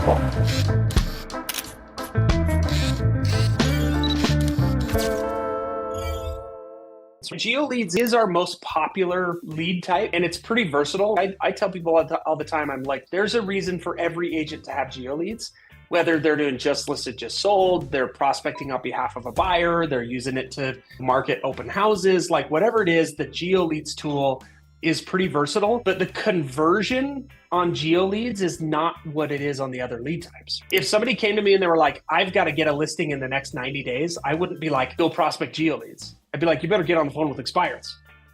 Cool. So geo leads is our most popular lead type, and it's pretty versatile. I tell people all the time, I'm like, there's a reason for every agent to have geo leads, whether they're doing just listed, just sold, they're prospecting on behalf of a buyer, they're using it to market open houses, like whatever it is, the geo leads tool is pretty versatile, but the conversion on geo leads is not what it is on the other lead types. If somebody came to me and they were like, I've got to get a listing in the next 90 days, I wouldn't be like, go prospect geo leads. I'd be like, you better get on the phone with expireds,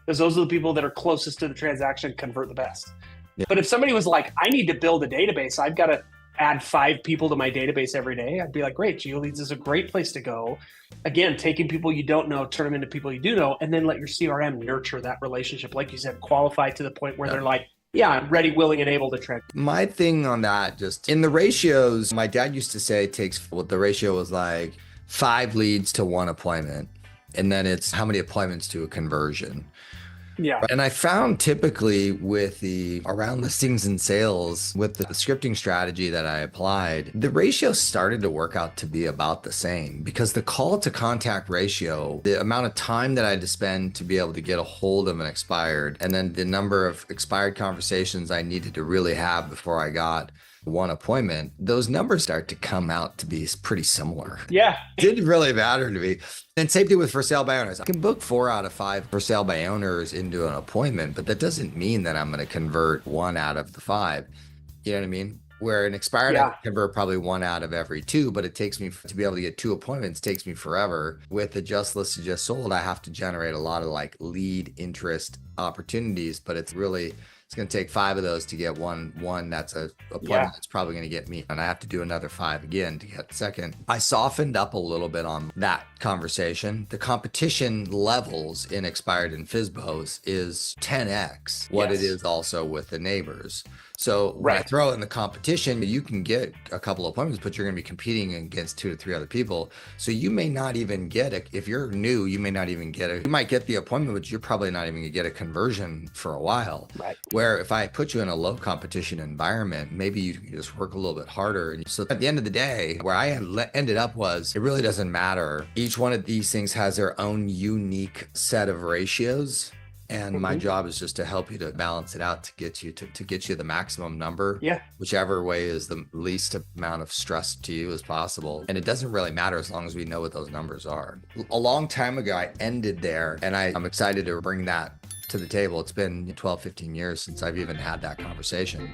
because those are the people that are closest to the transaction, convert the best. Yeah. But if somebody was like, I need to build a database, I've got to add 5 people to my database every day, I'd be like, great, geo leads is a great place to go. Again, taking people you don't know, turn them into people you do know, and then let your CRM nurture that relationship. Like you said, qualify to the point where they're like, yeah, I'm ready, willing, and able to track. My thing on that, just in the ratios, my dad used to say it takes, what the ratio was like 5 leads to 1 appointment. And then it's how many appointments to a conversion. Yeah. And I found typically with the around listings and sales, with the scripting strategy that I applied, the ratio started to work out to be about the same, because the call to contact ratio, the amount of time that I had to spend to be able to get a hold of an expired, and then the number of expired conversations I needed to really have before I got 1 appointment, those numbers start to come out to be pretty similar. Yeah. It didn't really matter to me. And same thing with for sale by owners. I can book 4 out of 5 for sale by owners into an appointment, but that doesn't mean that I'm going to convert 1 out of the 5. You know what I mean? Where an expired, I can convert probably 1 out of every 2, but it takes me to be able to get 2 appointments, takes me forever. With the just listed, just sold, I have to generate a lot of like lead interest opportunities, but it's going to take 5 of those to get one that's a appointment that's probably going to get me. And I have to do another 5 again to get the second. I softened up a little bit on that conversation. The competition levels in expired and FSBOs is 10x what it is also with the neighbors. So when I throw in the competition, you can get a couple of appointments, but you're going to be competing against 2 to 3 other people. So you may not even get it. If you're new, you may not even get it. You might get the appointment, but you're probably not even going to get a conversion for a while. Right. Where if I put you in a low competition environment, maybe you can just work a little bit harder. So at the end of the day, where I ended up was, it really doesn't matter. Each one of these things has their own unique set of ratios. And my job is just to help you to balance it out to get you to get you the maximum number, whichever way is the least amount of stress to you as possible. And it doesn't really matter as long as we know what those numbers are. A long time ago, I ended there, and I'm excited to bring that to the table. It's been 12, 15 years since I've even had that conversation.